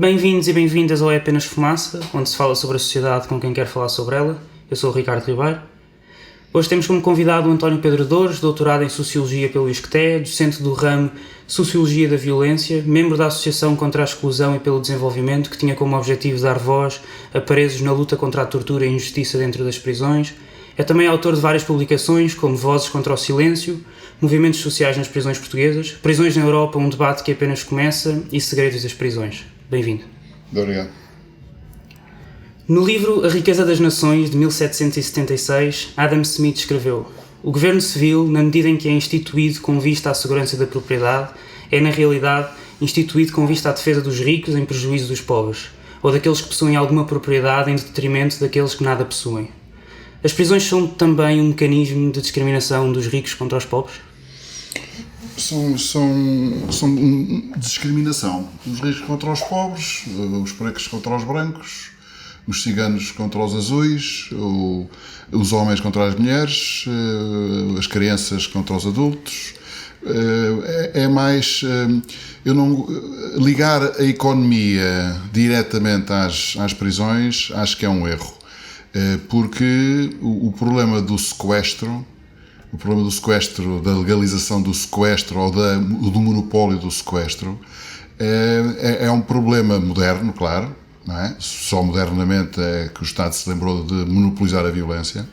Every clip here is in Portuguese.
Bem-vindos e bem-vindas ao É Apenas Fumaça, onde se fala sobre a sociedade com quem quer falar sobre ela. Eu sou o Ricardo Ribeiro. Hoje temos como convidado o António Pedro Dores, doutorado em Sociologia pelo ISCTE, docente do ramo Sociologia da Violência, membro da Associação contra a Exclusão e pelo Desenvolvimento, que tinha como objetivo dar voz a presos na luta contra a tortura e a injustiça dentro das prisões. É também autor de várias publicações, como Vozes contra o Silêncio, Movimentos Sociais nas Prisões Portuguesas, Prisões na Europa, um debate que apenas começa, e Segredos das Prisões. Bem-vindo. Muito obrigado. No livro A Riqueza das Nações, de 1776, Adam Smith escreveu: o governo civil, na medida em que é instituído com vista à segurança da propriedade, é, na realidade, instituído com vista à defesa dos ricos em prejuízo dos pobres, ou daqueles que possuem alguma propriedade em detrimento daqueles que nada possuem. As prisões são também um mecanismo de discriminação dos ricos contra os pobres? São discriminação. Os ricos contra os pobres, os pretos contra os brancos, os ciganos contra os azuis, os homens contra as mulheres, as crianças contra os adultos. É mais... Eu não ligar a economia diretamente às prisões, acho que é um erro. Porque o problema do sequestro, da legalização do sequestro ou do monopólio do sequestro, é um problema moderno, claro, não é? Só modernamente é que o Estado se lembrou de monopolizar a violência,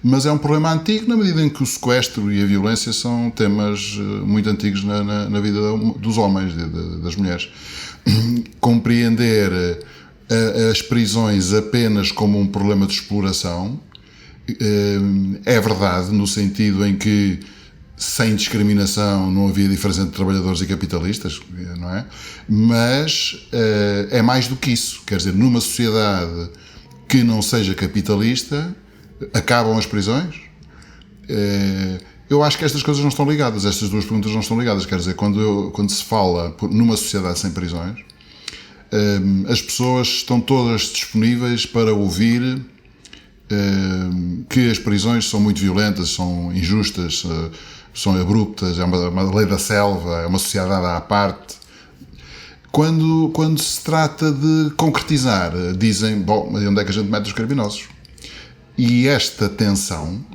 mas é um problema antigo na medida em que o sequestro e a violência são temas muito antigos na vida dos homens e das mulheres. Compreender as prisões apenas como um problema de exploração é verdade, no sentido em que sem discriminação não havia diferença entre trabalhadores e capitalistas, não é? Mas é mais do que isso. Quer dizer, numa sociedade que não seja capitalista, acabam as prisões? Eu acho que estas coisas não estão ligadas, estas duas perguntas não estão ligadas. Quer dizer, quando se fala numa sociedade sem prisões, as pessoas estão todas disponíveis para ouvir que as prisões são muito violentas, são injustas, são abruptas, é uma lei da selva, é uma sociedade à parte. Quando se trata de concretizar, dizem, bom, mas onde é que a gente mete os criminosos? E esta tensão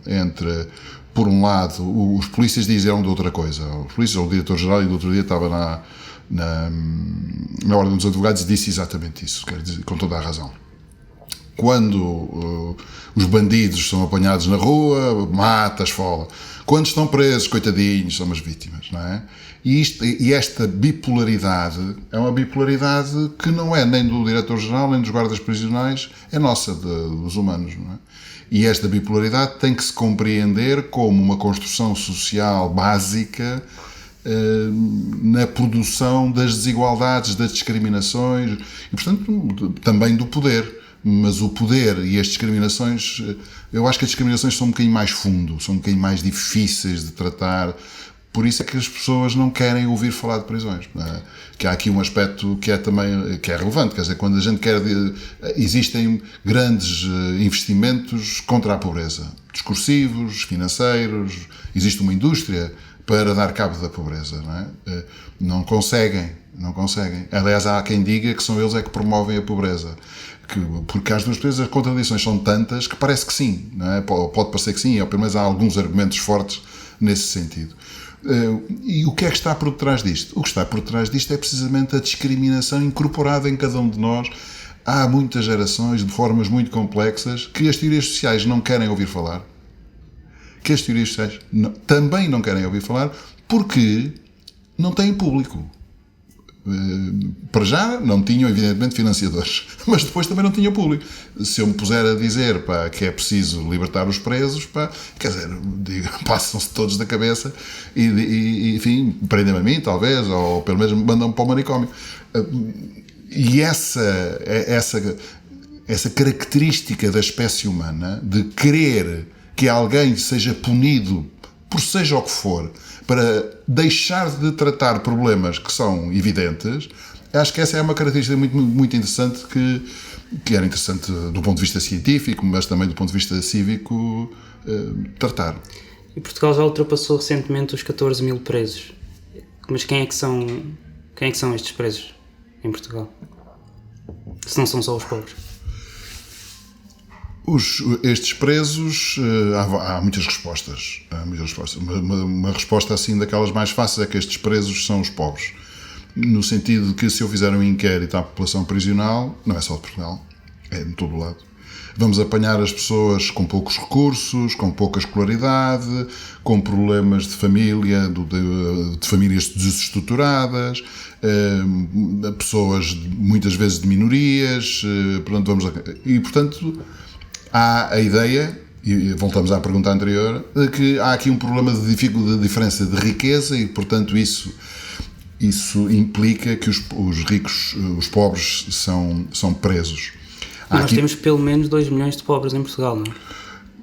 entre, por um lado, os polícias diziam de outra coisa. Os polícias, o diretor-geral, e do outro dia estava na Ordem dos Advogados, disse exatamente isso, quer dizer, com toda a razão. Quando os bandidos são apanhados na rua, mata, esfola. Quando estão presos, coitadinhos, são as vítimas, não é? E esta bipolaridade é uma bipolaridade que não é nem do diretor-geral, nem dos guardas prisionais, é nossa, dos humanos, não é? E esta bipolaridade tem que se compreender como uma construção social básica na produção das desigualdades, das discriminações e, portanto, também do poder. Mas o poder e as discriminações, eu acho que as discriminações são um bocadinho mais fundo, são um bocadinho mais difíceis de tratar. Por isso é que as pessoas não querem ouvir falar de prisões. Que há aqui um aspecto que é relevante, quer dizer, quando a gente quer... Existem grandes investimentos contra a pobreza, discursivos, financeiros, existe uma indústria para dar cabo da pobreza, não é? Não conseguem. Aliás, há quem diga que são eles é que promovem a pobreza. Porque às duas vezes as contradições são tantas que parece que sim, não é? Pode parecer que sim, ou pelo menos há alguns argumentos fortes nesse sentido. E o que é que está por detrás disto? O que está por detrás disto é precisamente a discriminação incorporada em cada um de nós. Há muitas gerações, de formas muito complexas, que as teorias sociais não querem ouvir falar. Que as teorias sociais também não querem ouvir falar porque não têm público. Para já não tinham, evidentemente, financiadores, mas depois também não tinham público. Se eu me puser a dizer que é preciso libertar os presos, quer dizer, passam-se todos da cabeça e enfim, prendem-me a mim, talvez, ou pelo menos me mandam para o manicômio. E essa característica da espécie humana de querer que alguém seja punido por seja o que for, para deixar de tratar problemas que são evidentes, acho que essa é uma característica muito, muito interessante que era interessante do ponto de vista científico, mas também do ponto de vista cívico, tratar. E Portugal já ultrapassou recentemente os 14 mil presos. Mas quem é que são estes presos? em Portugal? Se não são só os pobres. Estes presos, há muitas respostas. Uma resposta assim daquelas mais fáceis é que estes presos são os pobres. No sentido de que se eu fizer um inquérito à população prisional, não é só de Portugal, é de todo o lado. Vamos apanhar as pessoas com poucos recursos, com pouca escolaridade, com problemas de família, de famílias desestruturadas, pessoas muitas vezes de minorias, portanto, há a ideia, e voltamos à pergunta anterior, de que há aqui um problema de diferença de riqueza e, portanto, isso implica que os ricos, os pobres, são presos. Nós temos pelo menos 2 milhões de pobres em Portugal, não é?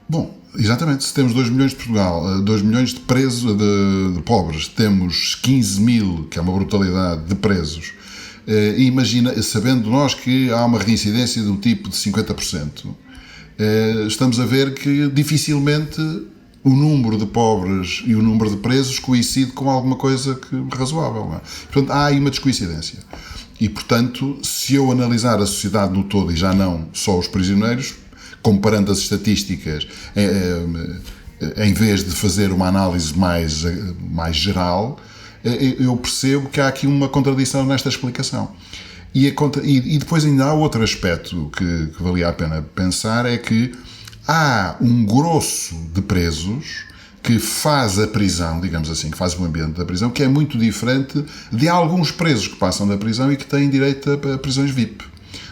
Bom, exatamente. Se temos 2 milhões de Portugal, 2 milhões de presos, de pobres, temos 15 mil, que é uma brutalidade, de presos. Imagina, sabendo nós que há uma reincidência do tipo de 50%, estamos a ver que dificilmente o número de pobres e o número de presos coincide com alguma coisa razoável. Não é? Portanto, há aí uma descoincidência. E, portanto, se eu analisar a sociedade no todo e já não só os prisioneiros, comparando as estatísticas, em vez de fazer uma análise mais geral, eu percebo que há aqui uma contradição nesta explicação. E depois ainda há outro aspecto que valia a pena pensar, é que há um grosso de presos que faz a prisão, digamos assim, que faz o ambiente da prisão, que é muito diferente de alguns presos que passam da prisão e que têm direito a prisões VIP.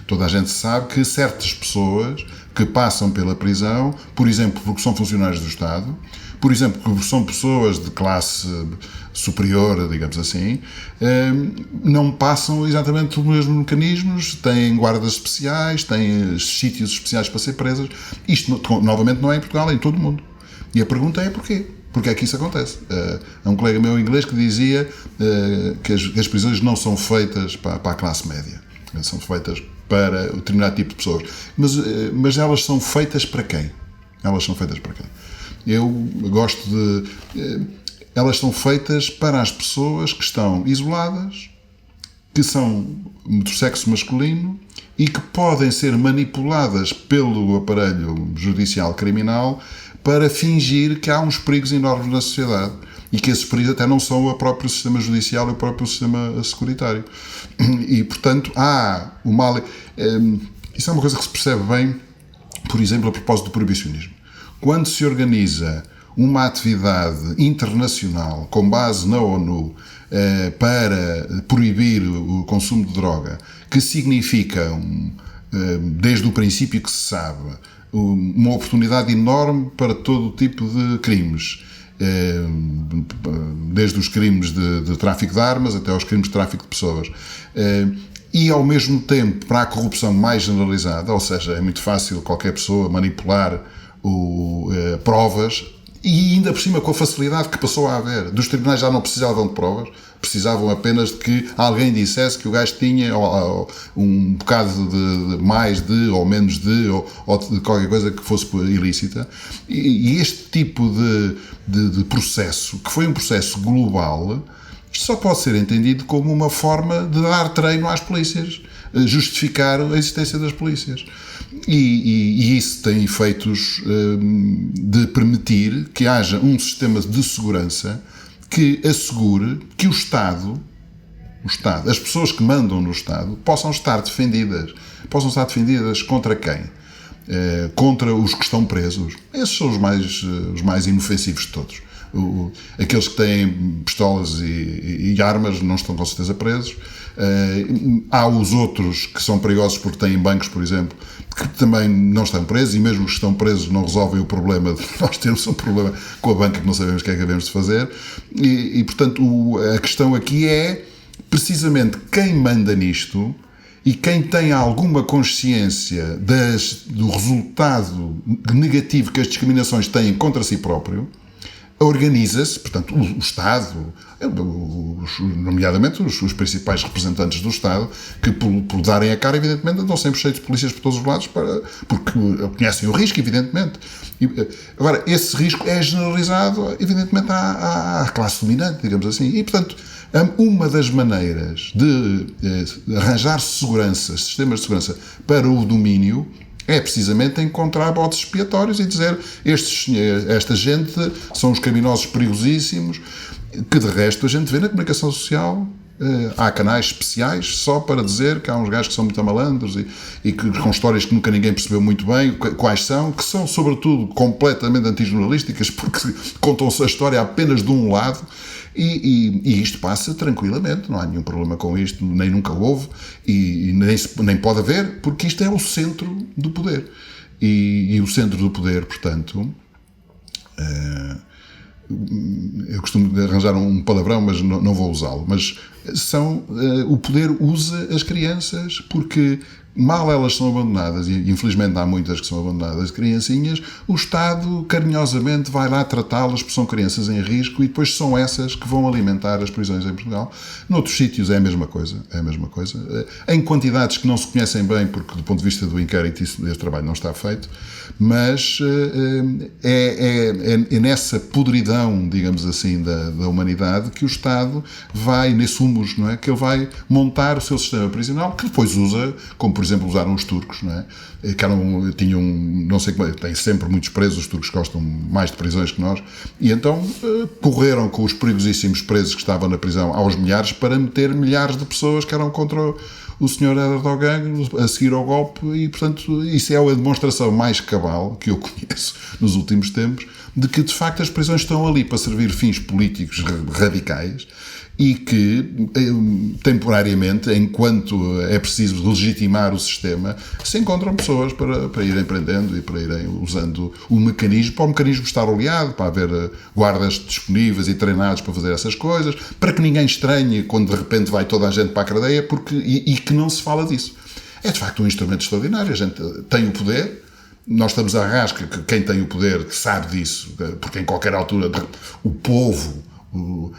Toda a gente sabe que certas pessoas que passam pela prisão, por exemplo, porque são funcionários do Estado, por exemplo, porque são pessoas de classe superior, digamos assim, não passam exatamente os mesmos mecanismos, têm guardas especiais, têm sítios especiais para ser presas. Isto, novamente, não é em Portugal, é em todo o mundo. E a pergunta é porquê? Porque é que isso acontece? Há um colega meu inglês que dizia que as prisões não são feitas para a classe média. São feitas para um determinado tipo de pessoas. Mas elas são feitas para quem? Elas são feitas para quem? Eu gosto de... Elas são feitas para as pessoas que estão isoladas, que são do sexo masculino e que podem ser manipuladas pelo aparelho judicial criminal para fingir que há uns perigos enormes na sociedade e que esses perigos até não são o próprio sistema judicial e o próprio sistema securitário. E, portanto, há o mal... Isso é uma coisa que se percebe bem, por exemplo, a propósito do proibicionismo. Quando se organiza uma atividade internacional com base na ONU para proibir o consumo de droga, que significa, desde o princípio que se sabe, uma oportunidade enorme para todo o tipo de crimes, desde os crimes de tráfico de armas até aos crimes de tráfico de pessoas, e ao mesmo tempo para a corrupção mais generalizada, ou seja, é muito fácil qualquer pessoa manipular provas, e ainda por cima com a facilidade que passou a haver. Dos tribunais já não precisavam de provas, precisavam apenas de que alguém dissesse que o gajo tinha um bocado de mais de, ou menos de, ou de qualquer coisa que fosse ilícita. E este tipo de processo, que foi um processo global, isto só pode ser entendido como uma forma de dar treino às polícias, justificar a existência das polícias. E isso tem efeitos de permitir que haja um sistema de segurança que assegure que o Estado, as pessoas que mandam no Estado, possam estar defendidas. Possam estar defendidas contra quem? Contra os que estão presos. Esses são os mais inofensivos de todos. Aqueles que têm pistolas e armas não estão com certeza presos. Há os outros que são perigosos porque têm bancos, por exemplo, que também não estão presos, e mesmo os que estão presos não resolvem o problema de nós termos um problema com a banca que não sabemos o que é que devemos de fazer. E portanto, a questão aqui é precisamente quem manda nisto e quem tem alguma consciência do resultado negativo que as discriminações têm contra si próprio, organiza-se, portanto, o Estado, nomeadamente os principais representantes do Estado, que por darem a cara, evidentemente, andam sempre cheios de polícias por todos os lados, porque conhecem o risco, evidentemente. Agora, esse risco é generalizado, evidentemente, à classe dominante, digamos assim. E, portanto, Uma das maneiras de arranjar segurança, sistemas de segurança para o domínio, é precisamente encontrar botes expiatórios e dizer esta gente são os criminosos perigosíssimos, que de resto a gente vê na comunicação social. Há canais especiais só para dizer que há uns gajos que são muito malandros e que, com histórias que nunca ninguém percebeu muito bem quais são, que são sobretudo completamente antijornalísticas, porque contam-se a história apenas de um lado. E isto passa tranquilamente, não há nenhum problema com isto, nem nunca houve e nem pode haver, porque isto é o centro do poder. E o centro do poder, portanto, eu costumo arranjar um palavrão, mas não vou usá-lo, mas o poder usa as crianças porque mal elas são abandonadas, e infelizmente há muitas que são abandonadas, criancinhas, o Estado carinhosamente vai lá tratá-las porque são crianças em risco e depois são essas que vão alimentar as prisões em Portugal. Noutros sítios é a mesma coisa, em quantidades que não se conhecem bem porque do ponto de vista do inquérito esse trabalho não está feito, mas é nessa podridão, digamos assim, da humanidade que o Estado vai, nesse humus, não é? Que ele vai montar o seu sistema prisional, que depois usa, como por exemplo usaram os turcos, não é? Tinham, não sei como, têm sempre muitos presos, os turcos gostam mais de prisões que nós, e então correram com os perigosíssimos presos que estavam na prisão aos milhares para meter milhares de pessoas que eram contra o senhor Erdogan a seguir ao golpe, e portanto isso é a demonstração mais cabal que eu conheço nos últimos tempos de que de facto as prisões estão ali para servir fins políticos radicais e que temporariamente, enquanto é preciso legitimar o sistema, se encontram pessoas para irem prendendo e para irem usando o mecanismo, para o mecanismo estar oleado, para haver guardas disponíveis e treinados para fazer essas coisas, para que ninguém estranhe quando de repente vai toda a gente para a cadeia, e que não se fala disso. É de facto um instrumento extraordinário. A gente tem o poder, nós estamos à rasca que quem tem o poder que sabe disso, porque em qualquer altura o povo,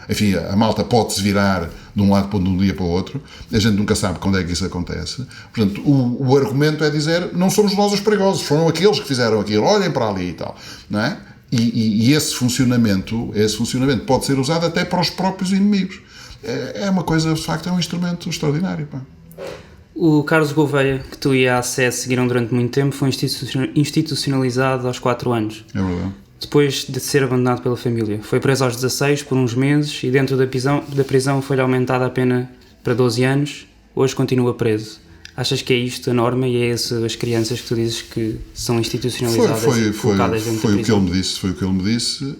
enfim, a malta pode-se virar de um lado de um dia para o outro, a gente nunca sabe quando é que isso acontece. Portanto, o argumento é dizer, não somos nós os perigosos, foram aqueles que fizeram aquilo, olhem para ali e tal, não é? E esse funcionamento pode ser usado até para os próprios inimigos. É uma coisa, de facto, é um instrumento extraordinário, pá. O Carlos Gouveia, que tu e a ACS seguiram durante muito tempo, foi institucionalizado aos 4 anos. É verdade. Depois de ser abandonado pela família. Foi preso aos 16 por uns meses e dentro da prisão foi-lhe aumentada a pena para 12 anos. Hoje continua preso. Achas que é isto a norma e é as crianças que tu dizes que são institucionalizadas e colocadas dentro da prisão? Foi o que ele me disse.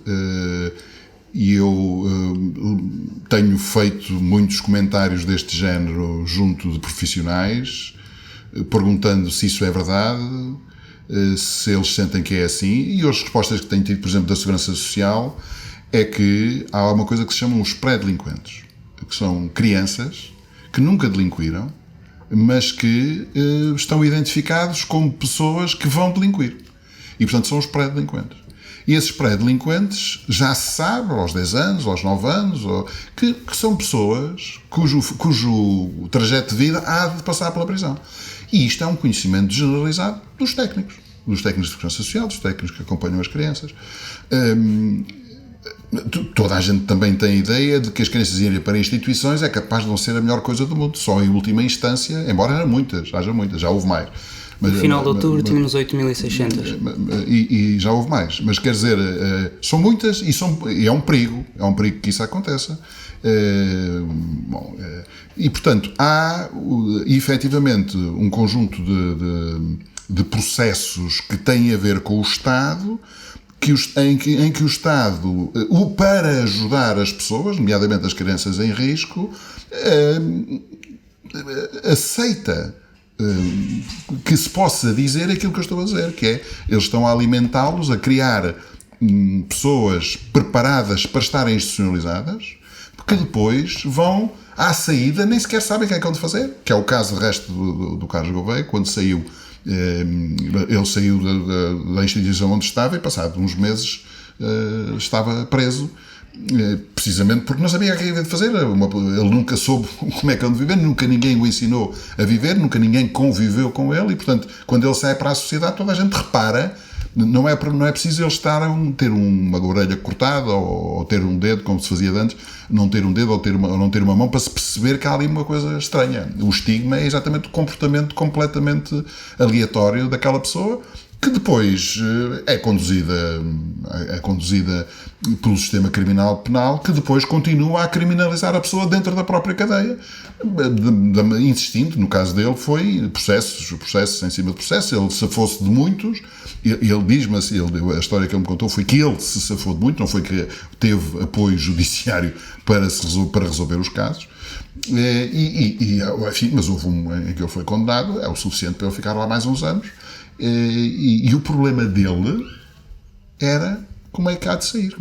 E eu tenho feito muitos comentários deste género junto de profissionais, perguntando se isso é verdade, se eles sentem que é assim, e as respostas que tenho tido, por exemplo, da Segurança Social, é que há uma coisa que se chamam os pré-delinquentes, que são crianças que nunca delinquiram, mas que estão identificados como pessoas que vão delinquir. E, portanto, são os pré-delinquentes. E esses pré-delinquentes já se sabe, aos 10 anos, aos 9 anos, que são pessoas cujo trajeto de vida há de passar pela prisão. E isto é um conhecimento generalizado dos técnicos de segurança social, dos técnicos que acompanham as crianças. Toda a gente também tem a ideia de que as crianças irem para instituições é capaz de não ser a melhor coisa do mundo. Só em última instância, embora haja muitas, já houve mais. No final de outubro tínhamos 8.600. E já houve mais. Mas quer dizer, são muitas e é um perigo que isso aconteça. E portanto, há efetivamente um conjunto de processos que têm a ver com o Estado, em que o Estado, para ajudar as pessoas, nomeadamente as crianças em risco, aceita que se possa dizer aquilo que eu estou a dizer, que é, eles estão a alimentá-los, a criar pessoas preparadas para estarem institucionalizadas, porque depois vão à saída, nem sequer sabem o que é que vão de fazer, que é o caso de resto do Carlos Gouveia, quando saiu, ele saiu da instituição onde estava e passado uns meses estava preso, precisamente porque não sabia o que havia de fazer. Ele nunca soube como é que ele de viver, nunca ninguém o ensinou a viver, nunca ninguém conviveu com ele e, portanto, quando ele sai para a sociedade, toda a gente repara Não é preciso eles ter uma orelha cortada ou ter um dedo, como se fazia antes, não ter um dedo ou não ter uma mão para se perceber que há ali uma coisa estranha. O estigma é exatamente o comportamento completamente aleatório daquela pessoa, que depois é conduzida pelo sistema criminal penal, que depois continua a criminalizar a pessoa dentro da própria cadeia, insistindo. No caso dele foi processos em cima de processos. Ele safou-se de muitos. Ele diz-me assim, a história que ele me contou foi que ele se safou de muito, não foi que teve apoio judiciário para resolver os casos. Enfim, mas houve em que ele foi condenado, é o suficiente para ele ficar lá mais uns anos. E o problema dele era como é que há de sair,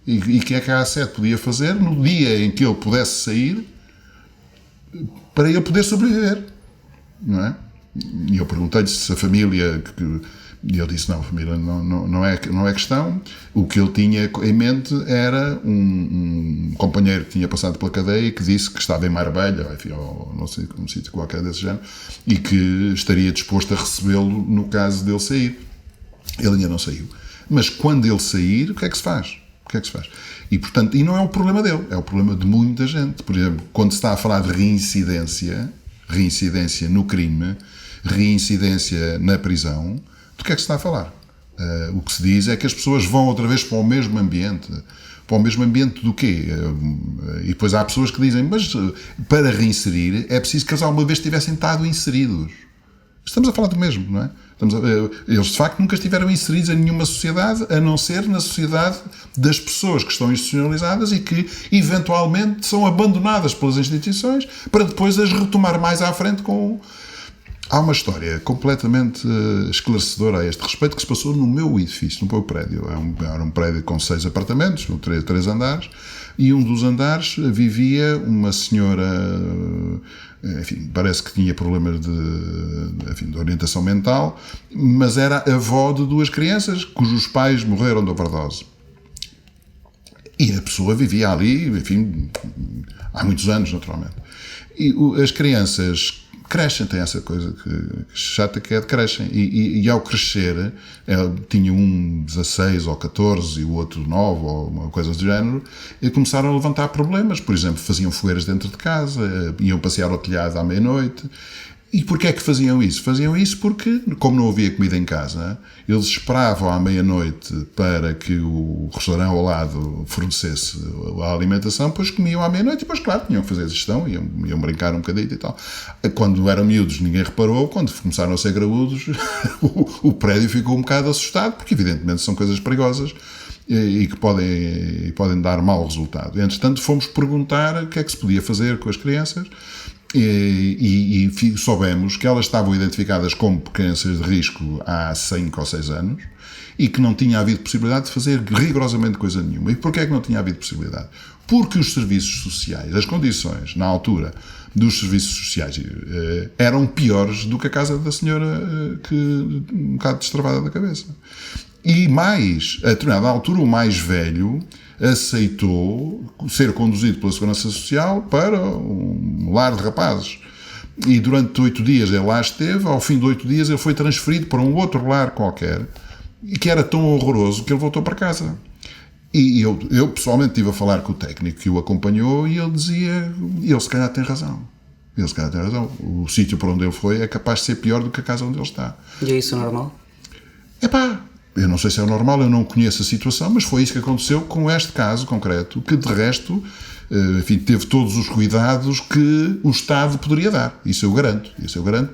e o que é que a A7 podia fazer no dia em que ele pudesse sair para ele poder sobreviver, não é? E eu perguntei-lhe se a família, e ele disse, não, a família não é questão. O que ele tinha em mente era um companheiro que tinha passado pela cadeia, que disse que estava em Marbella, enfim, ou não sei, um sítio qualquer desse género, e que estaria disposto a recebê-lo no caso dele sair. Ele ainda não saiu. Mas quando ele sair, o que é que se faz? E, portanto, não é o problema dele, é o problema de muita gente. Por exemplo, quando se está a falar de reincidência no crime, reincidência na prisão, do que é que se está a falar? O que se diz é que as pessoas vão outra vez para o mesmo ambiente. Para o mesmo ambiente do quê? E depois há pessoas que dizem, mas para reinserir é preciso que eles alguma vez tivessem estado inseridos. Estamos a falar do mesmo, não é? Eles de facto nunca estiveram inseridos em nenhuma sociedade, a não ser na sociedade das pessoas que estão institucionalizadas e que eventualmente são abandonadas pelas instituições para depois as retomar mais à frente com... Há uma história completamente esclarecedora a este respeito que se passou no meu edifício, no meu prédio. Era um prédio com 6 apartamentos, 3 andares, e um dos andares vivia uma senhora, enfim, parece que tinha problemas de orientação mental, mas era avó de 2 crianças cujos pais morreram de overdose. E a pessoa vivia ali, enfim, há muitos anos, naturalmente. E as crianças crescem, tem essa coisa que chata, que é de crescem, e ao crescer, tinha um 16 ou 14 e o outro 9 ou uma coisa do género, e começaram a levantar problemas. Por exemplo, faziam fogueiras dentro de casa, iam passear ao telhado à meia-noite. E porquê é que faziam isso? Faziam isso porque, como não havia comida em casa, eles esperavam à meia-noite para que o restaurante ao lado fornecesse a alimentação, depois comiam à meia-noite e depois, claro, tinham que fazer a gestão, iam brincar um bocadinho e tal. Quando eram miúdos ninguém reparou, quando começaram a ser graúdos o prédio ficou um bocado assustado, porque evidentemente são coisas perigosas e que podem dar mau resultado. Entretanto, fomos perguntar o que é que se podia fazer com as crianças. E soubemos que elas estavam identificadas como crianças de risco há 5 ou 6 anos e que não tinha havido possibilidade de fazer rigorosamente coisa nenhuma. E porquê é que não tinha havido possibilidade? Porque os serviços sociais, as condições, na altura, dos serviços sociais eram piores do que a casa da senhora que um bocado destravada da cabeça. E mais, a determinada altura, o mais velho aceitou ser conduzido pela Segurança Social para um lar de rapazes. E durante 8 dias ele lá esteve, ao fim de 8 dias ele foi transferido para um outro lar qualquer, e que era tão horroroso que ele voltou para casa. E eu pessoalmente estive a falar com o técnico que o acompanhou e ele dizia, ele se calhar tem razão. O sítio para onde ele foi é capaz de ser pior do que a casa onde ele está. E é isso normal? Eu não sei se é normal, eu não conheço a situação, mas foi isso que aconteceu com este caso concreto, que de resto, enfim, teve todos os cuidados que o Estado poderia dar. Isso eu garanto,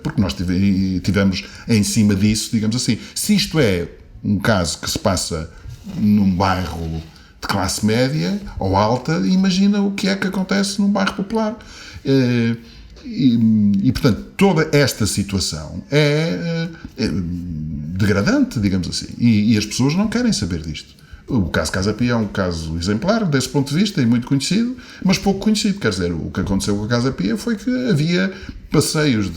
porque nós tivemos em cima disso, digamos assim. Se isto é um caso que se passa num bairro de classe média ou alta, imagina o que é que acontece num bairro popular. E portanto, toda esta situação é degradante, digamos assim, e as pessoas não querem saber disto. O caso Casa Pia é um caso exemplar desse ponto de vista e muito conhecido, mas pouco conhecido. Quer dizer, o que aconteceu com a Casa Pia foi que havia passeios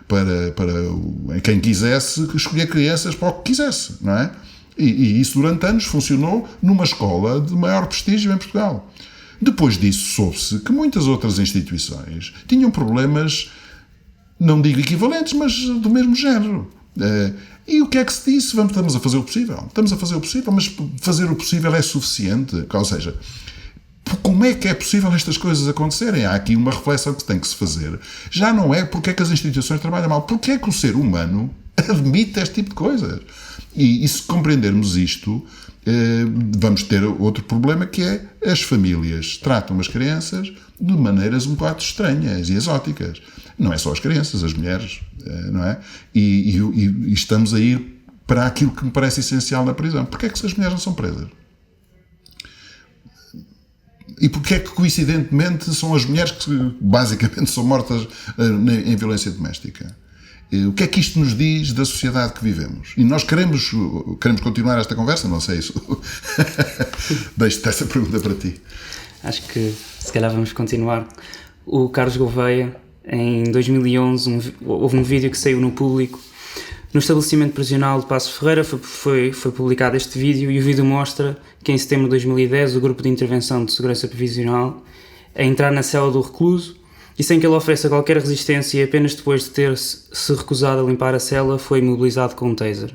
para quem quisesse escolher crianças para o que quisesse, não é? E isso durante anos funcionou numa escola de maior prestígio em Portugal. Depois disso, soube-se que muitas outras instituições tinham problemas, não digo equivalentes, mas do mesmo género. E o que é que se disse? Estamos a fazer o possível. Estamos a fazer o possível, mas fazer o possível é suficiente? Ou seja, como é que é possível estas coisas acontecerem? Há aqui uma reflexão que tem que se fazer. Já não é porque é que as instituições trabalham mal, porque é que o ser humano admite este tipo de coisas. E se compreendermos isto, vamos ter outro problema, que é as famílias tratam as crianças de maneiras um bocado estranhas e exóticas. Não é só as crianças, as mulheres, não é? E estamos a ir para aquilo que me parece essencial na prisão. Porquê é que as mulheres não são presas? E porquê é que, coincidentemente, são as mulheres que basicamente são mortas em violência doméstica? O que é que isto nos diz da sociedade que vivemos? E nós queremos continuar esta conversa? Não sei isso. Deixo-te essa pergunta para ti. Acho que se calhar vamos continuar. O Carlos Gouveia, em 2011, houve um vídeo que saiu no público. No estabelecimento prisional de Paços Ferreira foi publicado este vídeo, e o vídeo mostra que em setembro de 2010 o Grupo de Intervenção de Segurança Prisional a entrar na cela do recluso, e sem que ele ofereça qualquer resistência, e apenas depois de ter-se recusado a limpar a cela, foi imobilizado com um taser.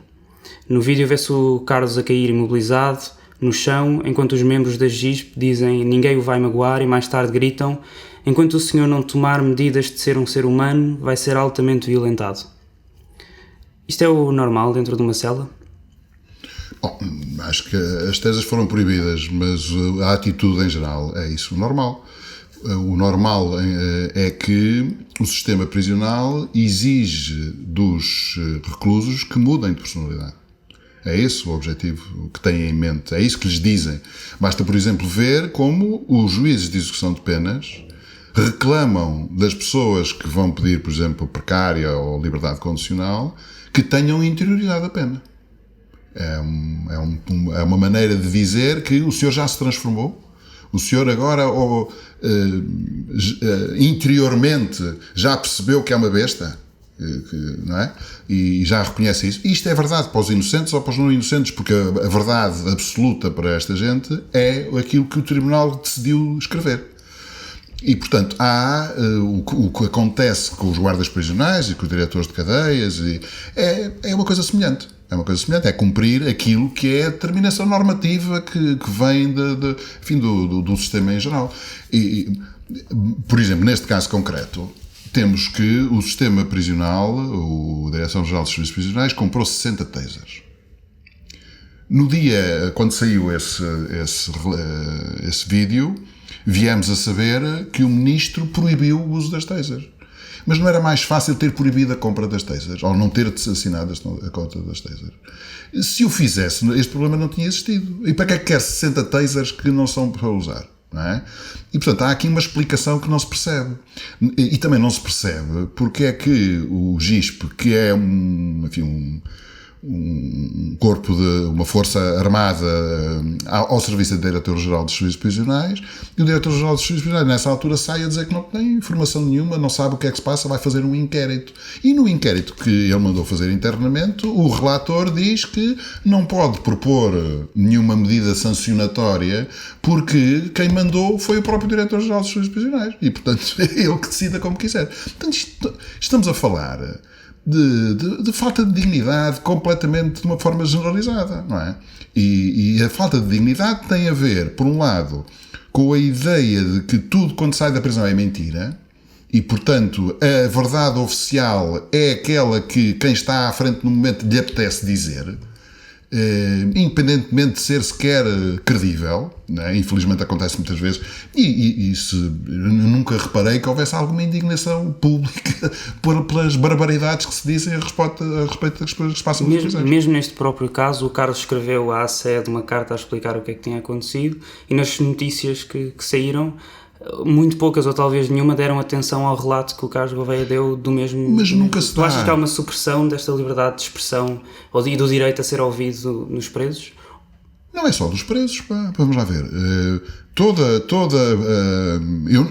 No vídeo vê-se o Carlos a cair imobilizado no chão, enquanto os membros da GISP dizem "ninguém o vai magoar", e mais tarde gritam "enquanto o senhor não tomar medidas de ser um ser humano, vai ser altamente violentado". Isto é o normal dentro de uma cela? Bom, acho que as tesas foram proibidas, mas a atitude em geral é isso, o normal. O normal é que o sistema prisional exige dos reclusos que mudem de personalidade. É esse o objetivo que têm em mente, é isso que lhes dizem. Basta, por exemplo, ver como os juízes de execução de penas reclamam das pessoas que vão pedir, por exemplo, precária ou liberdade condicional, que tenham interioridade da pena. É uma maneira de dizer que o senhor já se transformou, o senhor agora interiormente já percebeu que é uma besta, não é? E já reconhece isso. Isto é verdade para os inocentes ou para os não inocentes, porque a verdade absoluta para esta gente é aquilo que o tribunal decidiu escrever. E, portanto, há o que acontece com os guardas prisionais e com os diretores de cadeias, é uma coisa semelhante. É uma coisa semelhante, é cumprir aquilo que é a determinação normativa que vem do sistema em geral. E, por exemplo, neste caso concreto, temos que o sistema prisional, a Direção-Geral dos Serviços Prisionais, comprou 60 tasers. No dia, quando saiu esse vídeo, viemos a saber que o ministro proibiu o uso das tasers. Mas não era mais fácil ter proibido a compra das tasers, ou não ter assinado a conta das tasers? Se o fizesse, este problema não tinha existido. E para que é que quer 60 tasers que não são para usar? Não é? E, portanto, há aqui uma explicação que não se percebe. E também não se percebe porque é que o GISP, que é um corpo de uma força armada ao serviço do Diretor-Geral dos Serviços Prisionais, e o Diretor-Geral dos Serviços Prisionais nessa altura sai a dizer que não tem informação nenhuma, não sabe o que é que se passa, vai fazer um inquérito. E no inquérito que ele mandou fazer internamente, o relator diz que não pode propor nenhuma medida sancionatória porque quem mandou foi o próprio Diretor-Geral dos Serviços Prisionais, e portanto é ele que decida como quiser. Portanto, estamos a falar de falta de dignidade completamente de uma forma generalizada, não é? E a falta de dignidade tem a ver, por um lado, com a ideia de que tudo quando sai da prisão é mentira, e, portanto, a verdade oficial é aquela que quem está à frente no momento lhe apetece dizer, independentemente de ser sequer credível, né? Infelizmente acontece muitas vezes, e nunca reparei que houvesse alguma indignação pública pelas barbaridades que se dizem a respeito das coisas que se passam nas prisões. Mesmo neste próprio caso, o Carlos escreveu à sede uma carta a explicar o que é que tinha acontecido, e nas notícias que saíram, muito poucas ou talvez nenhuma deram atenção ao relato que o Carlos Gouveia deu do mesmo. Mas nunca se dá. Tu achas que há uma supressão desta liberdade de expressão e do direito a ser ouvido nos presos? Não é só dos presos, pá. Vamos lá ver.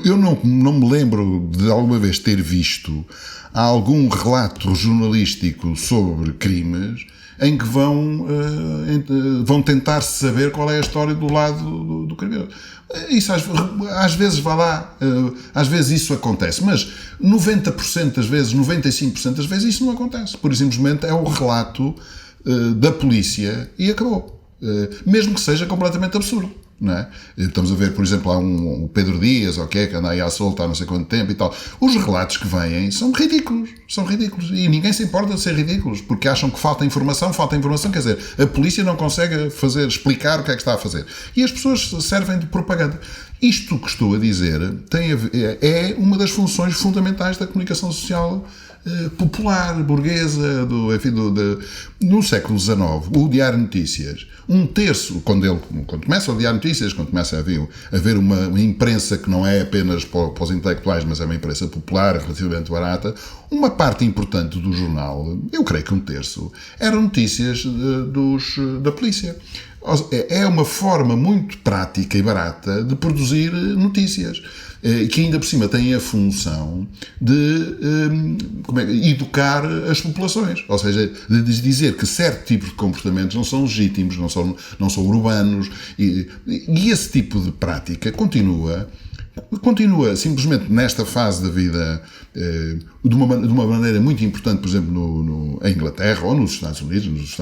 Eu não me lembro de alguma vez ter visto algum relato jornalístico sobre crimes em que vão tentar saber qual é a história do lado do criminoso. Isso às vezes vai lá, às vezes isso acontece, mas 90% das vezes, 95% das vezes isso não acontece. Por simplesmente é o relato da polícia e acabou. Mesmo que seja completamente absurdo. Não é? Estamos a ver, por exemplo, há um Pedro Dias, que anda aí à solta há não sei quanto tempo e tal. Os relatos que vêm são ridículos, e ninguém se importa de ser ridículos, porque acham que falta informação, quer dizer, a polícia não consegue explicar o que é que está a fazer. E as pessoas servem de propaganda. Isto que estou a dizer é uma das funções fundamentais da comunicação social popular, burguesa, no século XIX, o Diário de Notícias, um terço, quando começa o Diário de Notícias, quando começa a haver uma imprensa que não é apenas para os intelectuais, mas é uma imprensa popular, relativamente barata, uma parte importante do jornal, eu creio que um terço, eram notícias da polícia. É uma forma muito prática e barata de produzir notícias, que ainda por cima tem a função de educar as populações, ou seja, de dizer que certo tipo de comportamentos não são legítimos, não são urbanos, e esse tipo de prática continua simplesmente nesta fase da vida de uma maneira muito importante, por exemplo, em Inglaterra ou nos Estados Unidos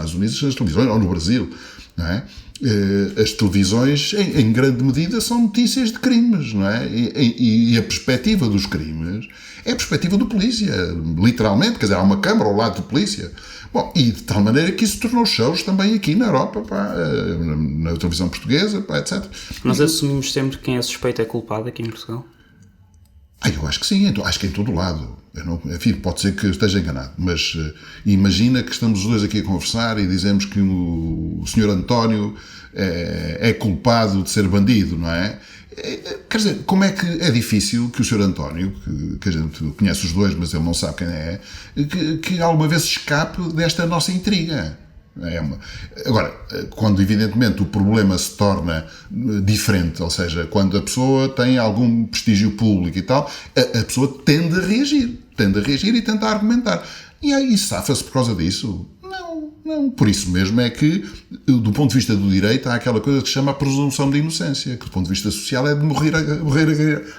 as televisões, ou no Brasil, não é? As televisões, em grande medida, são notícias de crimes, não é? E a perspectiva dos crimes é a perspectiva do polícia, literalmente, quer dizer, há uma câmara ao lado do polícia. Bom, e de tal maneira que isso tornou shows também aqui na Europa, na televisão portuguesa, etc. Nós assumimos sempre que quem é suspeito é culpado aqui em Portugal? Eu acho que sim, acho que em todo o lado. Enfim, pode ser que eu esteja enganado, mas imagina que estamos os dois aqui a conversar e dizemos que o Sr. António é culpado de ser bandido, não é? Quer dizer, como é que é difícil que o Sr. António, que a gente conhece os dois, mas ele não sabe quem é, que alguma vez escape desta nossa intriga? Agora, quando evidentemente o problema se torna diferente, ou seja, quando a pessoa tem algum prestígio público e tal, a pessoa tende a reagir e tenta argumentar. E aí safa-se por causa disso? Não. Por isso mesmo é que, do ponto de vista do direito, há aquela coisa que se chama a presunção de inocência, que do ponto de vista social é de morrer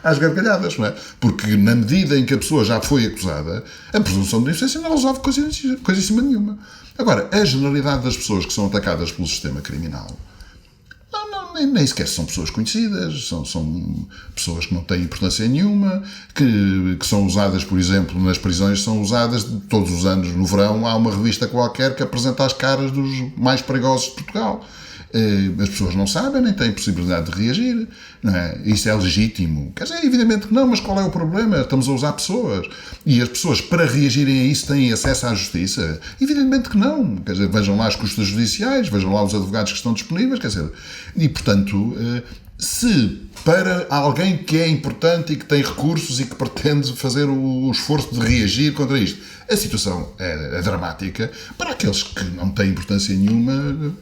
às gargalhadas, não é? Porque na medida em que a pessoa já foi acusada, a presunção de inocência não resolve coisa em cima nenhuma. Agora, a generalidade das pessoas que são atacadas pelo sistema criminal nem sequer são pessoas conhecidas, são pessoas que não têm importância nenhuma, que são usadas, por exemplo, nas prisões, são usadas todos os anos no verão, há uma revista qualquer que apresenta as caras dos mais perigosos de Portugal. As pessoas não sabem, nem têm possibilidade de reagir, não é? Isso é legítimo. Quer dizer, evidentemente que não, mas qual é o problema? Estamos a usar pessoas. E as pessoas, para reagirem a isso, têm acesso à justiça? Evidentemente que não. Quer dizer, vejam lá as custas judiciais, vejam lá os advogados que estão disponíveis, quer dizer, e portanto, se para alguém que é importante e que tem recursos e que pretende fazer o esforço de reagir contra isto, a situação é dramática, para aqueles que não têm importância nenhuma,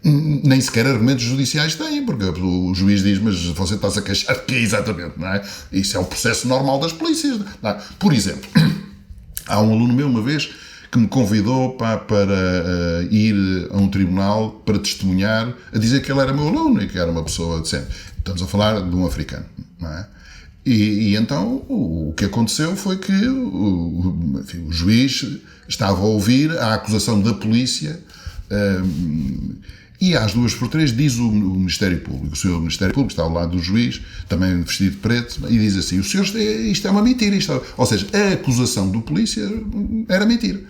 nem sequer argumentos judiciais têm, porque o juiz diz, mas você está-se a queixar de quê exatamente, não é? Isso é o processo normal das polícias. Não é? Por exemplo, há um aluno meu uma vez que me convidou para ir a um tribunal para testemunhar, a dizer que ele era meu aluno e que era uma pessoa decente. Estamos a falar de um africano, não é? E então o que aconteceu foi que o juiz estava a ouvir a acusação da polícia, e às 2x3 diz o Ministério Público, o senhor Ministério Público está ao lado do juiz, também vestido de preto, e diz assim, o senhor, isto é uma mentira, ou seja, a acusação do polícia era mentira.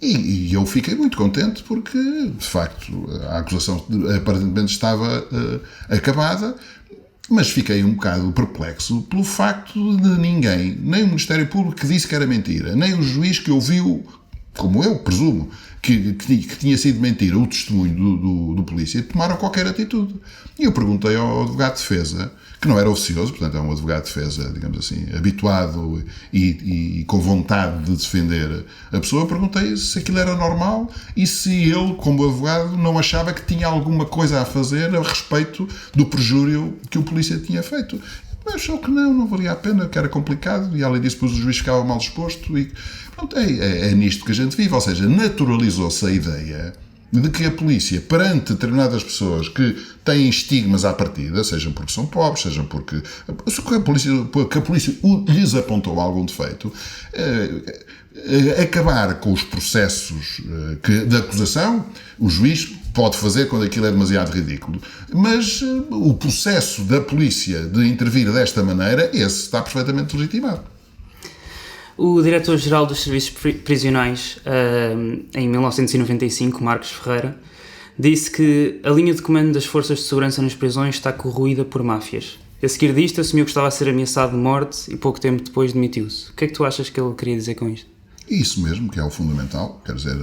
E eu fiquei muito contente porque, de facto, a acusação aparentemente estava acabada, mas fiquei um bocado perplexo pelo facto de ninguém, nem o Ministério Público que disse que era mentira, nem o juiz que ouviu, como eu presumo, que tinha sido mentira o testemunho do polícia, tomaram qualquer atitude. E eu perguntei ao advogado de defesa, que não era oficioso, portanto é um advogado de defesa, digamos assim, habituado e com vontade de defender a pessoa, perguntei se aquilo era normal e se ele, como advogado, não achava que tinha alguma coisa a fazer a respeito do perjúrio que o polícia tinha feito. Mas achou que não valia a pena, que era complicado, e além disso depois o juiz ficava mal disposto e pronto, é nisto que a gente vive, ou seja, naturalizou generalizou-se a ideia de que a polícia, perante determinadas pessoas que têm estigmas à partida, sejam porque são pobres, sejam porque a polícia lhes apontou algum defeito, acabar com os processos de acusação, o juiz pode fazer quando aquilo é demasiado ridículo. Mas o processo da polícia de intervir desta maneira, esse está perfeitamente legitimado. O diretor-geral dos Serviços Prisionais, em 1995, Marcos Ferreira, disse que a linha de comando das forças de segurança nas prisões está corroída por máfias. A seguir disto, assumiu que estava a ser ameaçado de morte e pouco tempo depois demitiu-se. O que é que tu achas que ele queria dizer com isto? Isso mesmo, que é o fundamental. Quer dizer,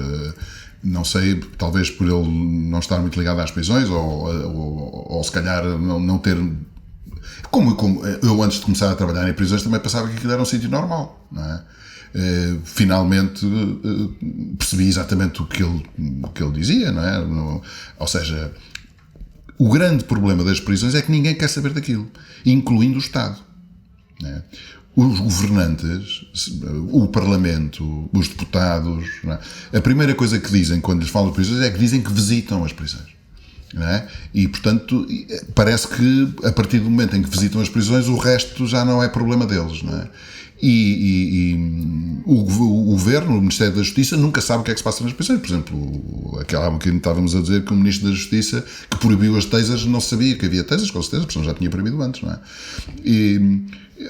não sei, talvez por ele não estar muito ligado às prisões ou se calhar não ter... Como eu, antes de começar a trabalhar em prisões, também pensava que aquilo era um sítio normal, não é? Finalmente percebi exatamente o que ele dizia, não é? Ou seja, o grande problema das prisões é que ninguém quer saber daquilo, incluindo o Estado, não é? Os governantes, o Parlamento, os deputados, não é? A primeira coisa que dizem quando lhes falam de prisões é que dizem que visitam as prisões. Não é? E, portanto, parece que a partir do momento em que visitam as prisões, o resto já não é problema deles, não é? O Governo, o Ministério da Justiça, nunca sabe o que é que se passa nas prisões. Por exemplo, aquela que estávamos a dizer que o Ministro da Justiça, que proibiu as tasers, não sabia que havia tasers, com certeza, porque já tinha proibido antes, não é?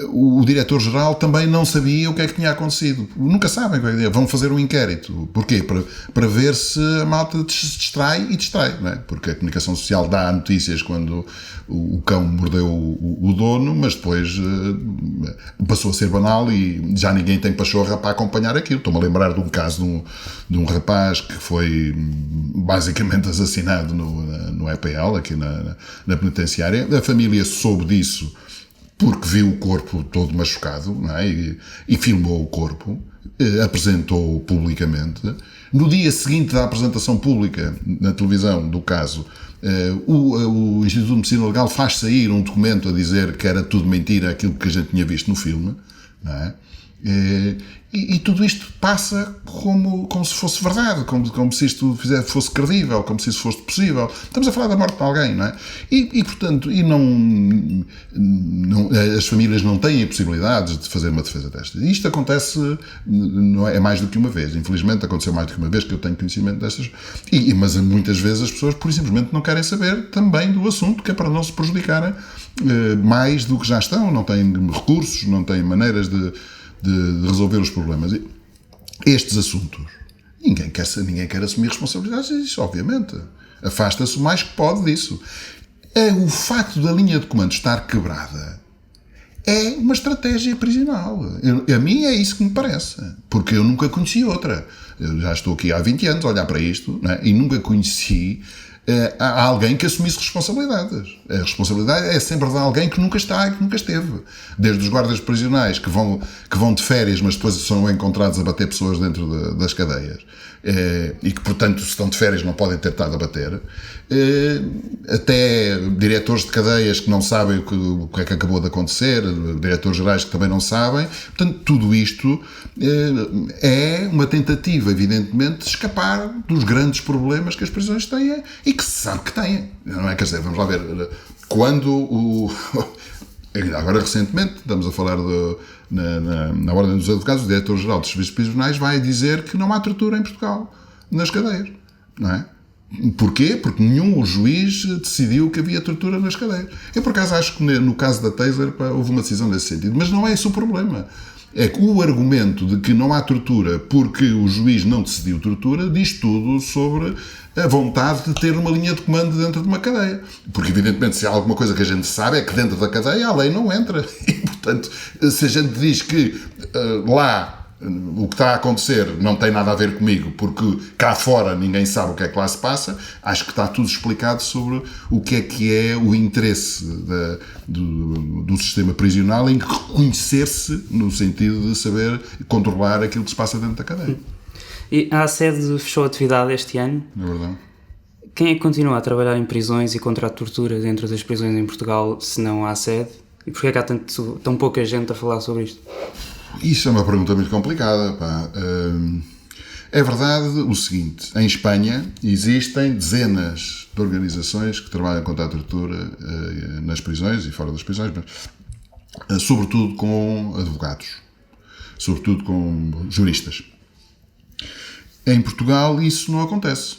O diretor-geral também não sabia o que é que tinha acontecido. Nunca sabem o que é que tinha. Vão fazer um inquérito. Porquê? Para ver se a malta se distrai, não é? Porque a comunicação social dá notícias quando o cão mordeu o dono, mas depois passou a ser banal e já ninguém tem pachorra para acompanhar aquilo. Estou-me a lembrar de um caso de um rapaz que foi basicamente assassinado no EPL, aqui na penitenciária. A família soube disso porque viu o corpo todo machucado, não é? E filmou o corpo, apresentou-o publicamente. No dia seguinte da apresentação pública na televisão do caso, o Instituto de Medicina Legal faz sair um documento a dizer que era tudo mentira aquilo que a gente tinha visto no filme, não é? E tudo isto passa como se fosse verdade, como se isto fosse credível, como se isso fosse possível. Estamos a falar da morte de alguém, não é? Portanto, as famílias não têm a possibilidade de fazer uma defesa destas. E isto acontece, não é mais do que uma vez. Infelizmente, aconteceu mais do que uma vez que eu tenho conhecimento destas. Mas muitas vezes as pessoas, por simplesmente, não querem saber também do assunto, que é para não se prejudicarem mais do que já estão. Não têm recursos, não têm maneiras de resolver os problemas. Estes assuntos, ninguém quer assumir responsabilidades disso, obviamente. Afasta-se o mais que pode disso. O facto da linha de comando estar quebrada é uma estratégia prisional. A mim é isso que me parece, porque eu nunca conheci outra. Eu já estou aqui há 20 anos a olhar para isto, não é? E nunca conheci alguém que assumisse responsabilidades. A responsabilidade é sempre de alguém que nunca está e que nunca esteve. Desde os guardas prisionais que vão de férias, mas depois são encontrados a bater pessoas dentro das cadeias. E que, portanto, se estão de férias não podem ter estado a bater. Até diretores de cadeias que não sabem o que é que acabou de acontecer, diretores gerais que também não sabem. Portanto, tudo isto é uma tentativa, evidentemente, de escapar dos grandes problemas que as prisões têm e que se sabe que têm. Não é? Quer dizer, vamos lá ver, quando agora recentemente, estamos a falar na Ordem dos Advogados, o Diretor-Geral dos Serviços Prisionais vai dizer que não há tortura em Portugal, nas cadeias, não é? Porquê? Porque nenhum juiz decidiu que havia tortura nas cadeias. Eu, por acaso, acho que no caso da Taser houve uma decisão nesse sentido, mas não é esse o problema. É que o argumento de que não há tortura porque o juiz não decidiu tortura diz tudo sobre a vontade de ter uma linha de comando dentro de uma cadeia. Porque, evidentemente, se há alguma coisa que a gente sabe é que dentro da cadeia a lei não entra. E, portanto, se a gente diz que lá o que está a acontecer não tem nada a ver comigo, porque cá fora ninguém sabe o que é que lá se passa, acho que está tudo explicado sobre o que é o interesse do sistema prisional em reconhecer-se no sentido de saber controlar aquilo que se passa dentro da cadeia. E a ACED fechou a atividade este ano. É verdade. Quem é que continua a trabalhar em prisões e contra a tortura dentro das prisões em Portugal, se não a ACED? E porquê é que há tão pouca gente a falar sobre isto? Isso é uma pergunta muito complicada, pá. É verdade o seguinte, em Espanha existem dezenas de organizações que trabalham contra a tortura nas prisões e fora das prisões, mas sobretudo com advogados, sobretudo com juristas. Em Portugal isso não acontece.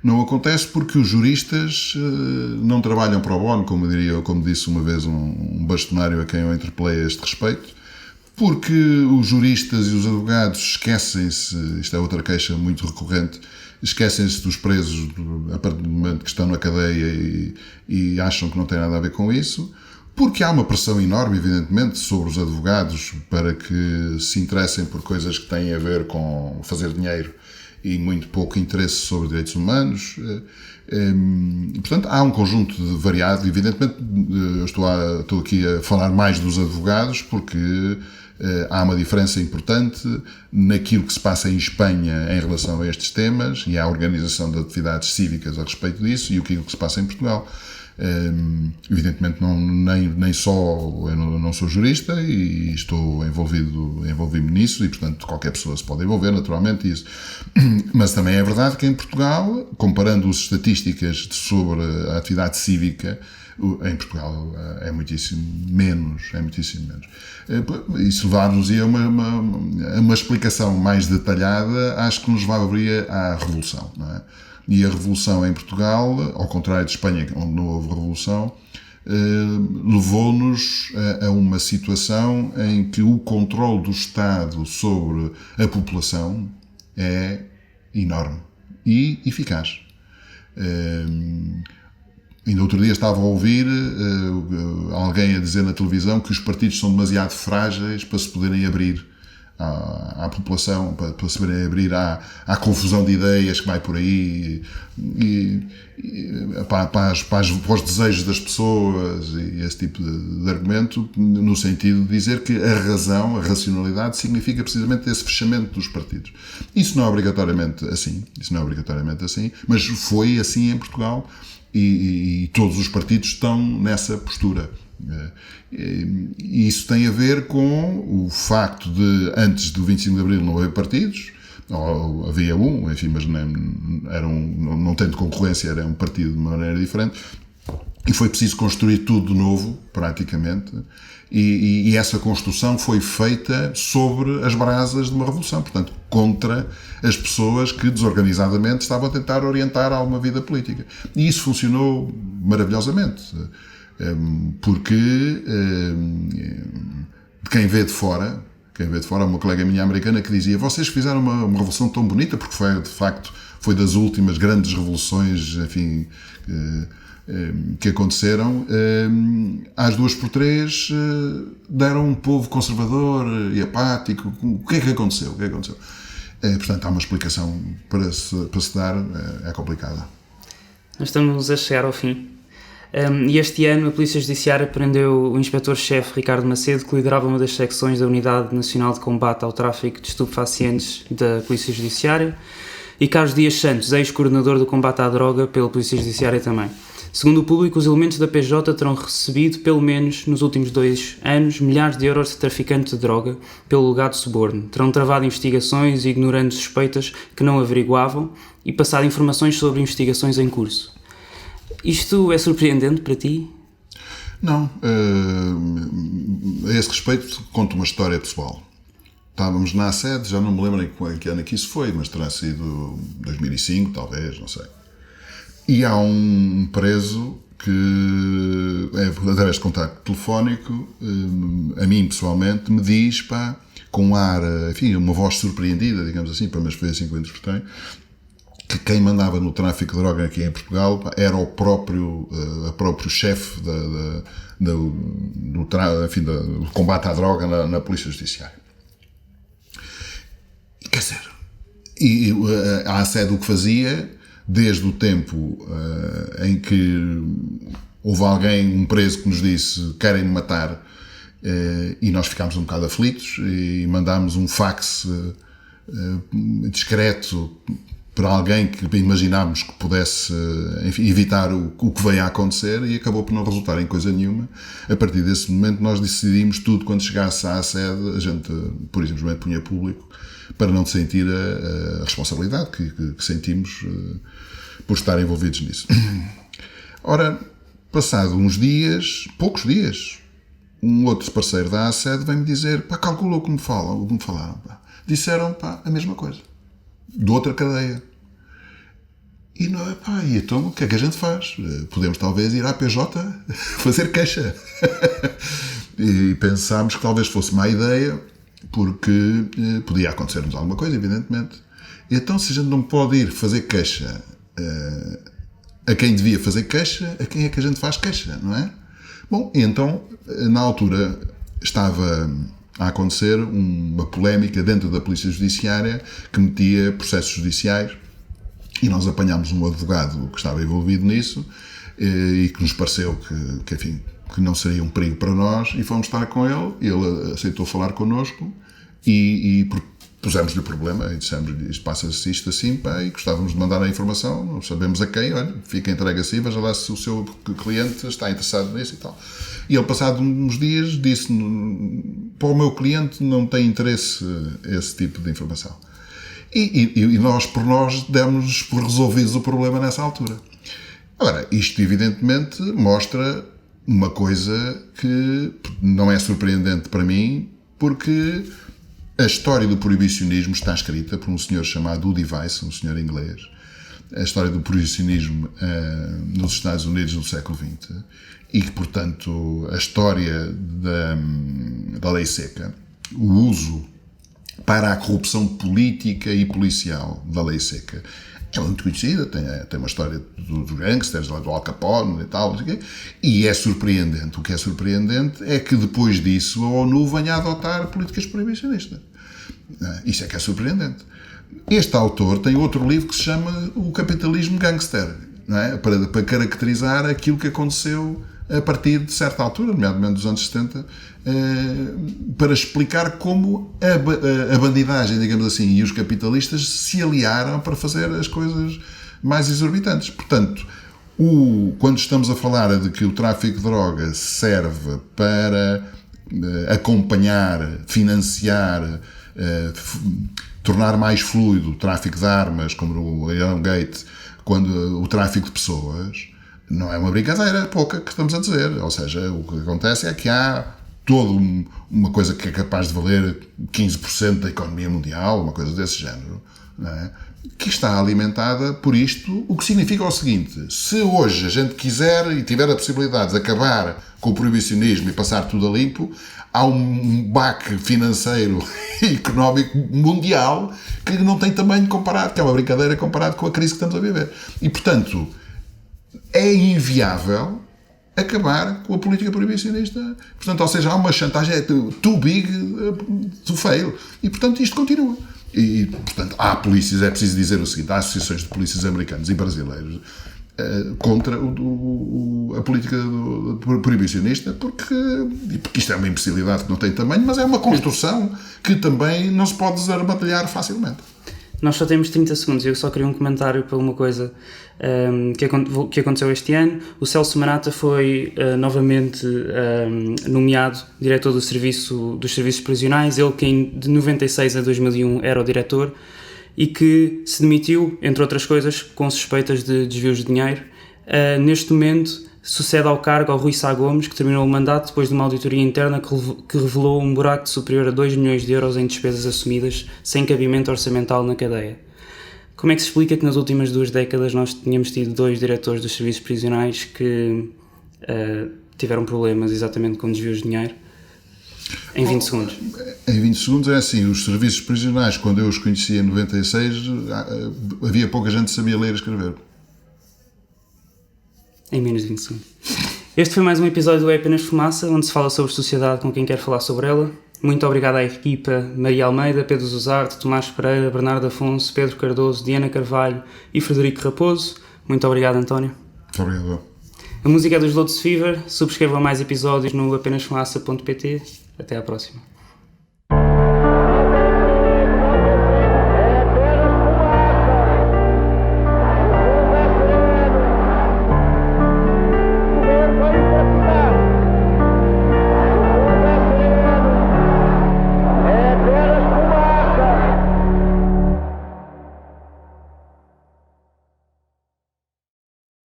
Não acontece porque os juristas não trabalham pro bono, como disse uma vez um bastonário a quem eu interpelei a este respeito, porque os juristas e os advogados esquecem-se, isto é outra queixa muito recorrente, esquecem-se dos presos a partir do momento que estão na cadeia e acham que não tem nada a ver com isso, porque há uma pressão enorme, evidentemente, sobre os advogados para que se interessem por coisas que têm a ver com fazer dinheiro e muito pouco interesse sobre direitos humanos. Portanto, há um conjunto de variado. Evidentemente, eu estou aqui a falar mais dos advogados porque há uma diferença importante naquilo que se passa em Espanha em relação a estes temas e à organização de atividades cívicas a respeito disso e aquilo que se passa em Portugal. Evidentemente nem só eu não sou jurista e envolvi-me nisso e portanto qualquer pessoa se pode envolver naturalmente nisso, mas também é verdade que em Portugal, comparando as estatísticas sobre a atividade cívica, em Portugal é muitíssimo menos. E se levarmos-ia a uma explicação mais detalhada, acho que nos levaria à Revolução, não é? E a Revolução em Portugal, ao contrário de Espanha, onde não houve Revolução, levou-nos a uma situação em que o controle do Estado sobre a população é enorme e eficaz. Ainda outro dia estava a ouvir alguém a dizer na televisão que os partidos são demasiado frágeis para se poderem abrir à população, para se poderem abrir à confusão de ideias que vai por aí para os desejos das pessoas e esse tipo de argumento, no sentido de dizer que a racionalidade significa precisamente esse fechamento dos partidos. Isso não é obrigatoriamente assim, mas foi assim em Portugal e todos os partidos estão nessa postura. E isso tem a ver com o facto de, antes do 25 de Abril, não haver partidos, ou havia enfim, mas não tendo concorrência, era um partido de maneira diferente, e foi preciso construir tudo de novo, praticamente, e essa construção foi feita sobre as brasas de uma revolução, portanto, contra as pessoas que desorganizadamente estavam a tentar orientar alguma vida política. E isso funcionou maravilhosamente. Porque quem vê de fora, uma colega minha americana que dizia: vocês fizeram uma revolução tão bonita, porque de facto foi das últimas grandes revoluções, enfim, que aconteceram, às 2x3 deram um povo conservador e apático. O que é que aconteceu? Portanto, há uma explicação para se dar, é complicada. Nós estamos a chegar ao fim. E este ano a Polícia Judiciária prendeu o inspetor-chefe Ricardo Macedo, que liderava uma das secções da Unidade Nacional de Combate ao Tráfico de Estupefacientes da Polícia Judiciária, e Carlos Dias Santos, ex-coordenador do combate à droga pela Polícia Judiciária também. Segundo o público, os elementos da PJ terão recebido, pelo menos nos últimos 2 anos, milhares de euros de traficantes de droga pelo alegado suborno. Terão travado investigações, ignorando suspeitas que não averiguavam e passado informações sobre investigações em curso. Isto é surpreendente para ti? Não. A esse respeito, conto uma história pessoal. Estávamos na sede, já não me lembro em que ano que isso foi, mas terá sido 2005, talvez, não sei. E há um preso que, através de contacto telefónico, a mim pessoalmente, me diz, com um ar, enfim, uma voz surpreendida, digamos assim, mas foi assim que eu interpretei, que quem mandava no tráfico de droga aqui em Portugal era o próprio chefe do combate à droga na Polícia Judiciária. Quer dizer, a sede o que fazia, desde o tempo em que houve um preso que nos disse: querem-me matar, e nós ficámos um bocado aflitos e mandámos um fax discreto para alguém que imaginámos que pudesse, enfim, evitar o que veio a acontecer, e acabou por não resultar em coisa nenhuma. A partir desse momento nós decidimos tudo, quando chegasse à sede, a gente, por exemplo, punha público, para não sentir a responsabilidade que sentimos por estar envolvidos nisso. Ora, passado uns dias, poucos dias, um outro parceiro da sede vem-me dizer, pá, calculou o que me falaram, pá. Disseram, pá, a mesma coisa, de outra cadeia. E não é, pá, e então o que é que a gente faz? Podemos talvez ir à PJ fazer queixa. E pensámos que talvez fosse má ideia, porque podia acontecer-nos alguma coisa, evidentemente. E então, se a gente não pode ir fazer queixa a quem devia fazer queixa, a quem é que a gente faz queixa, não é? Bom, e então, na altura, estava a acontecer uma polémica dentro da Polícia Judiciária que metia processos judiciais, e nós apanhámos um advogado que estava envolvido nisso e que nos pareceu enfim, que não seria um perigo para nós, e fomos estar com ele. Ele aceitou falar connosco e pusemos-lhe o problema e dissemos: isto passa-se isto assim, pá, e gostávamos de mandar a informação, não sabemos a quem, olha, fica entregue assim, veja lá se o seu cliente está interessado nisso e tal. E ele, passado uns dias, disse: para o meu cliente não tem interesse esse tipo de informação. E nós, por nós, demos por resolvidos o problema nessa altura. Agora, isto evidentemente mostra uma coisa que não é surpreendente para mim, porque a história do proibicionismo está escrita por um senhor chamado Udi Weiss, um senhor inglês. A história do proibicionismo nos Estados Unidos no século XX, e que, portanto, a história da lei seca, o uso para a corrupção política e policial da lei seca, é muito conhecida, tem uma história dos gangsters, do Al Capone e tal, e é surpreendente. O que é surpreendente é que depois disso a ONU venha a adotar políticas proibicionistas. Isso é que é surpreendente. Este autor tem outro livro que se chama O Capitalismo Gangster, não é? Para caracterizar aquilo que aconteceu a partir de certa altura, nomeadamente dos anos 70, para explicar como a bandidagem, digamos assim, e os capitalistas se aliaram para fazer as coisas mais exorbitantes. Portanto, quando estamos a falar de que o tráfico de droga serve para acompanhar, financiar, tornar mais fluido o tráfico de armas, como no Iran Gate, quando o tráfico de pessoas, não é uma brincadeira pouca que estamos a dizer. Ou seja, o que acontece é que há toda uma coisa que é capaz de valer 15% da economia mundial, uma coisa desse género, não é? Que está alimentada por isto, o que significa o seguinte: se hoje a gente quiser e tiver a possibilidade de acabar com o proibicionismo e passar tudo a limpo, há um baque financeiro e económico mundial que não tem tamanho comparado, que é uma brincadeira comparado com a crise que estamos a viver. E, portanto, é inviável acabar com a política proibicionista. Portanto, ou seja, há uma chantagem, too big to fail. E, portanto, isto continua. E, portanto, há polícias, é preciso dizer o seguinte, há associações de polícias americanos e brasileiros contra a política proibicionista, porque isto é uma imbecilidade que não tem tamanho, mas é uma construção que também não se pode desarmadilhar facilmente. Nós só temos 30 segundos e eu só queria um comentário para uma coisa que aconteceu este ano. O Celso Manata foi novamente nomeado diretor dos serviços prisionais, ele que de 96 a 2001 era o diretor e que se demitiu, entre outras coisas, com suspeitas de desvios de dinheiro. Neste momento sucede ao cargo ao Rui Sá Gomes, que terminou o mandato depois de uma auditoria interna que revelou um buraco superior a 2 milhões de euros em despesas assumidas sem cabimento orçamental na cadeia. Como é que se explica que nas últimas 2 décadas nós tínhamos tido 2 diretores dos serviços prisionais que tiveram problemas exatamente com desvios de dinheiro? Em 20 segundos. Em 20 segundos é assim, os serviços prisionais, quando eu os conhecia em 96, havia pouca gente que sabia ler e escrever. Em menos de 20 segundos. Este foi mais um episódio do É Apenas Fumaça, onde se fala sobre sociedade com quem quer falar sobre ela. Muito obrigado à equipa Maria Almeida, Pedro Zuzarte, Tomás Pereira, Bernardo Afonso, Pedro Cardoso, Diana Carvalho e Frederico Raposo. Muito obrigado, António. Muito obrigado. A música é dos Lotus Fever. Subscrevam mais episódios no apenasfumaça.pt. Até à próxima.